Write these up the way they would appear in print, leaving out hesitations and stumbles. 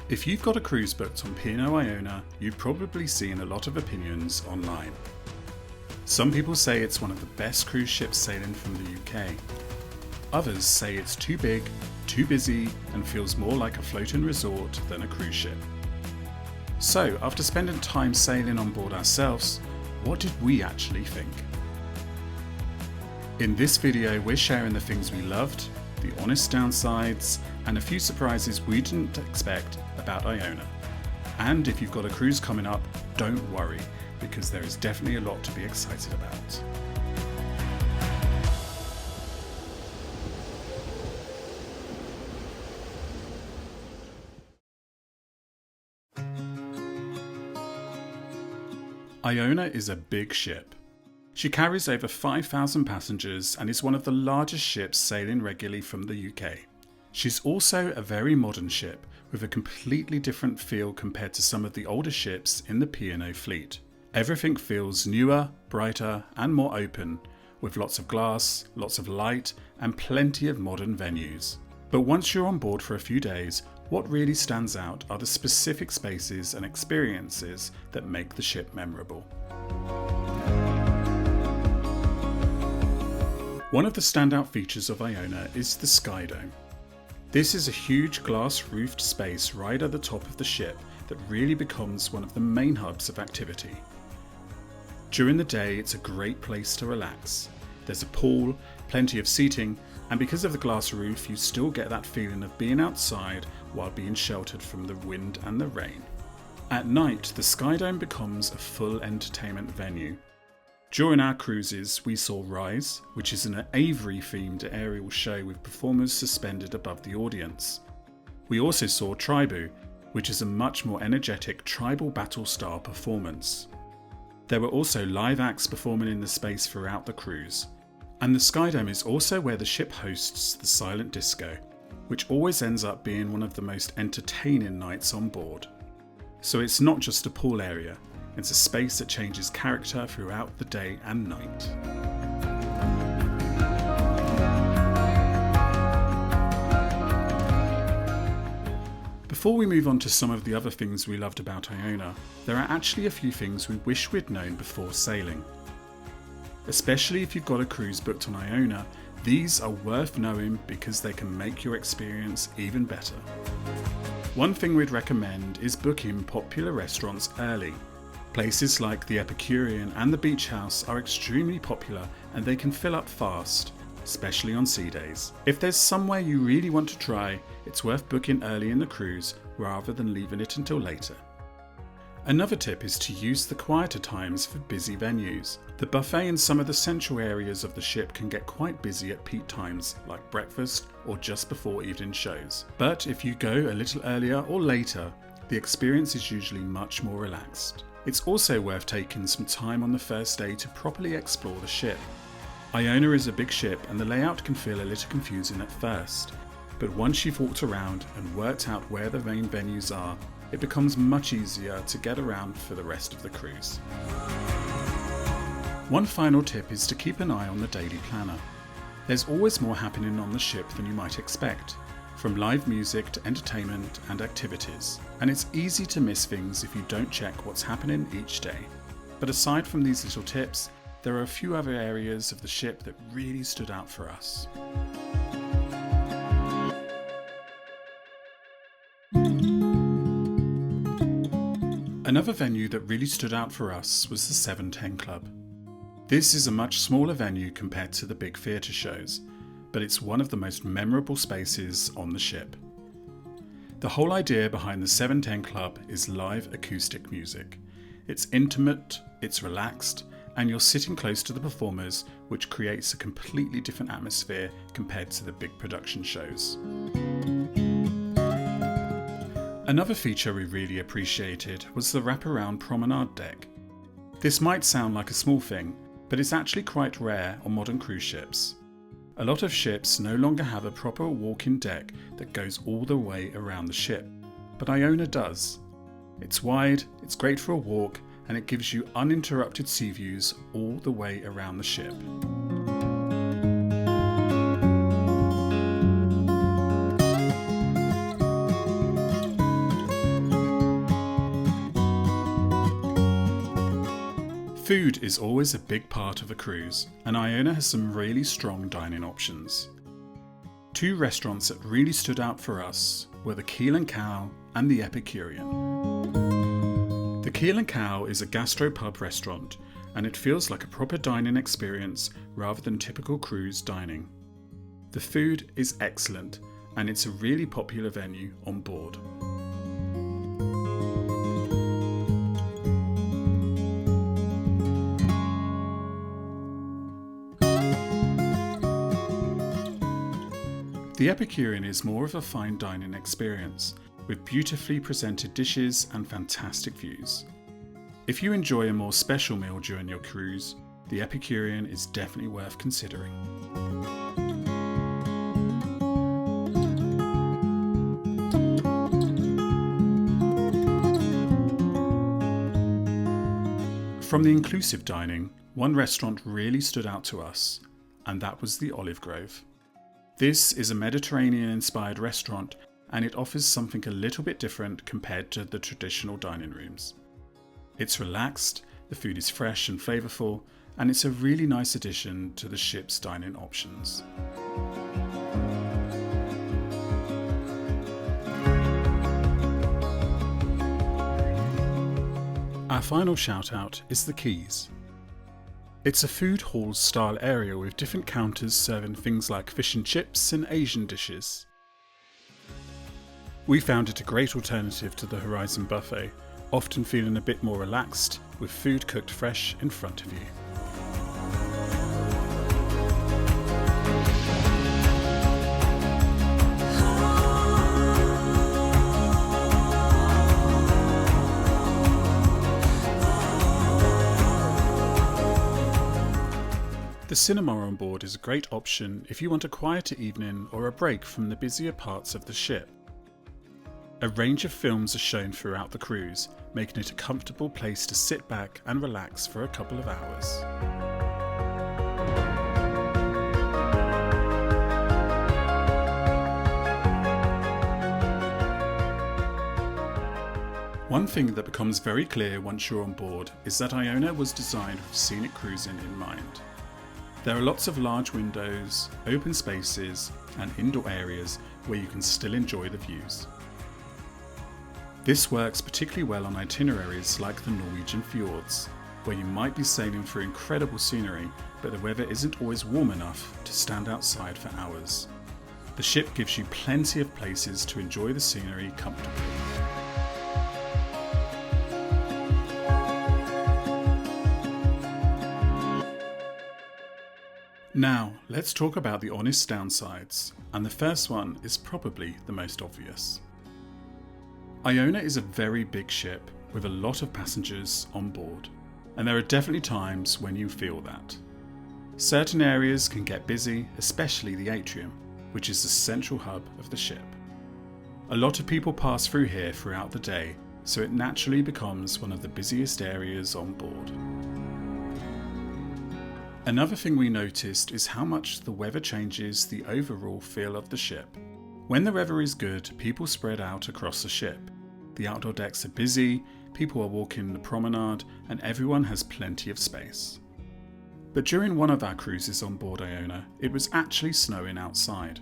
If you've got a cruise booked on P&O Iona, you've probably seen a lot of opinions online. Some people say it's one of the best cruise ships sailing from the UK. Others say it's too big, too busy, and feels more like a floating resort than a cruise ship. So, after spending time sailing on board ourselves, what did we actually think? In this video, we're sharing the things we loved, the honest downsides, and a few surprises we didn't expect about Iona. And if you've got a cruise coming up, don't worry, because there is definitely a lot to be excited about. Iona is a big ship. She carries over 5,000 passengers and is one of the largest ships sailing regularly from the UK. She's also a very modern ship with a completely different feel compared to some of the older ships in the P&O fleet. Everything feels newer, brighter and more open, with lots of glass, lots of light and plenty of modern venues. But once you're on board for a few days, what really stands out are the specific spaces and experiences that make the ship memorable. One of the standout features of Iona is the SkyDome. This is a huge glass-roofed space right at the top of the ship that really becomes one of the main hubs of activity. During the day, it's a great place to relax. There's a pool, plenty of seating, and because of the glass roof, you still get that feeling of being outside while being sheltered from the wind and the rain. At night, the SkyDome becomes a full entertainment venue. During our cruises, we saw Rise, which is an Avery-themed aerial show with performers suspended above the audience. We also saw Tribu, which is a much more energetic tribal battle-style performance. There were also live acts performing in the space throughout the cruise. And the SkyDome is also where the ship hosts the silent disco, which always ends up being one of the most entertaining nights on board. So it's not just a pool area, it's a space that changes character throughout the day and night. Before we move on to some of the other things we loved about Iona, there are actually a few things we wish we'd known before sailing. Especially if you've got a cruise booked on Iona, these are worth knowing because they can make your experience even better. One thing we'd recommend is booking popular restaurants early. Places like the Epicurean and the Beach House are extremely popular and they can fill up fast, especially on sea days. If there's somewhere you really want to try, it's worth booking early in the cruise rather than leaving it until later. Another tip is to use the quieter times for busy venues. The buffet in some of the central areas of the ship can get quite busy at peak times, like breakfast or just before evening shows. But if you go a little earlier or later, the experience is usually much more relaxed. It's also worth taking some time on the first day to properly explore the ship. Iona is a big ship and the layout can feel a little confusing at first, but once you've walked around and worked out where the main venues are, it becomes much easier to get around for the rest of the cruise. One final tip is to keep an eye on the daily planner. There's always more happening on the ship than you might expect, from live music to entertainment and activities, and it's easy to miss things if you don't check what's happening each day. But aside from these little tips, there are a few other areas of the ship that really stood out for us. Another venue that really stood out for us was the 710 Club. This is a much smaller venue compared to the big theatre shows, but it's one of the most memorable spaces on the ship. The whole idea behind the 710 Club is live acoustic music. It's intimate, it's relaxed, and you're sitting close to the performers, which creates a completely different atmosphere compared to the big production shows. Another feature we really appreciated was the wraparound promenade deck. This might sound like a small thing, but it's actually quite rare on modern cruise ships. A lot of ships no longer have a proper walk-in deck that goes all the way around the ship, but Iona does. It's wide, it's great for a walk, and it gives you uninterrupted sea views all the way around the ship. Food is always a big part of a cruise, and Iona has some really strong dining options. Two restaurants that really stood out for us were the Keel Cow and the Epicurean. The Keel Cow is a gastropub restaurant, and it feels like a proper dining experience rather than typical cruise dining. The food is excellent, and it's a really popular venue on board. The Epicurean is more of a fine dining experience, with beautifully presented dishes and fantastic views. If you enjoy a more special meal during your cruise, the Epicurean is definitely worth considering. From the inclusive dining, one restaurant really stood out to us, and that was the Olive Grove. This is a Mediterranean-inspired restaurant, and it offers something a little bit different compared to the traditional dining rooms. It's relaxed, the food is fresh and flavourful, and it's a really nice addition to the ship's dining options. Our final shout out is the Quays. It's a food hall style area with different counters serving things like fish and chips and Asian dishes. We found it a great alternative to the Horizon buffet, often feeling a bit more relaxed with food cooked fresh in front of you. The cinema on board is a great option if you want a quieter evening or a break from the busier parts of the ship. A range of films are shown throughout the cruise, making it a comfortable place to sit back and relax for a couple of hours. One thing that becomes very clear once you're on board is that Iona was designed with scenic cruising in mind. There are lots of large windows, open spaces, and indoor areas where you can still enjoy the views. This works particularly well on itineraries like the Norwegian fjords, where you might be sailing through incredible scenery, but the weather isn't always warm enough to stand outside for hours. The ship gives you plenty of places to enjoy the scenery comfortably. Now, let's talk about the honest downsides, and the first one is probably the most obvious. Iona is a very big ship with a lot of passengers on board, and there are definitely times when you feel that. Certain areas can get busy, especially the atrium, which is the central hub of the ship. A lot of people pass through here throughout the day, so it naturally becomes one of the busiest areas on board. Another thing we noticed is how much the weather changes the overall feel of the ship. When the weather is good, people spread out across the ship. The outdoor decks are busy, people are walking the promenade, and everyone has plenty of space. But during one of our cruises on board Iona, it was actually snowing outside.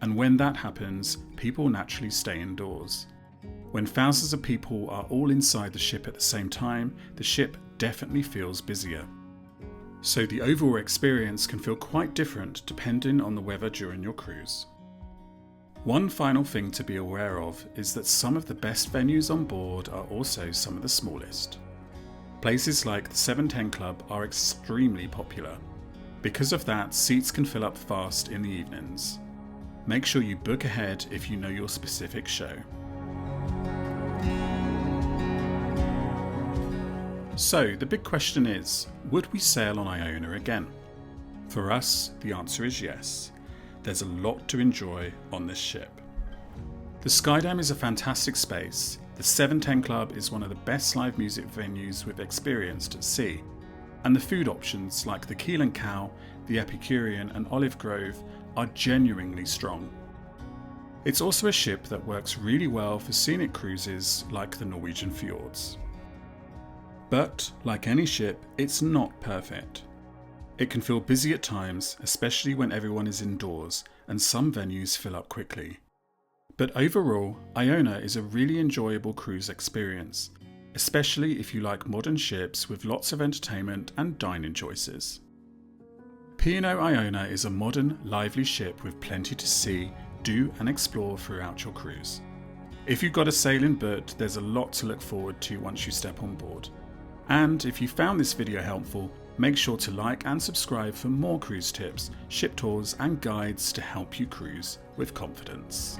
And when that happens, people naturally stay indoors. When thousands of people are all inside the ship at the same time, the ship definitely feels busier. So the overall experience can feel quite different depending on the weather during your cruise. One final thing to be aware of is that some of the best venues on board are also some of the smallest. Places like the 710 Club are extremely popular. Because of that, seats can fill up fast in the evenings. Make sure you book ahead if you know your specific show. So the big question is, would we sail on Iona again? For us, the answer is yes. There's a lot to enjoy on this ship. The SkyDome is a fantastic space. The 710 Club is one of the best live music venues we've experienced at sea. And the food options like the Keel Cow, the Epicurean and Olive Grove are genuinely strong. It's also a ship that works really well for scenic cruises like the Norwegian fjords. But, like any ship, it's not perfect. It can feel busy at times, especially when everyone is indoors, and some venues fill up quickly. But overall, Iona is a really enjoyable cruise experience, especially if you like modern ships with lots of entertainment and dining choices. P&O Iona is a modern, lively ship with plenty to see, do and explore throughout your cruise. If you've got a sailing booked, there's a lot to look forward to once you step on board. And if you found this video helpful, make sure to like and subscribe for more cruise tips, ship tours and guides to help you cruise with confidence.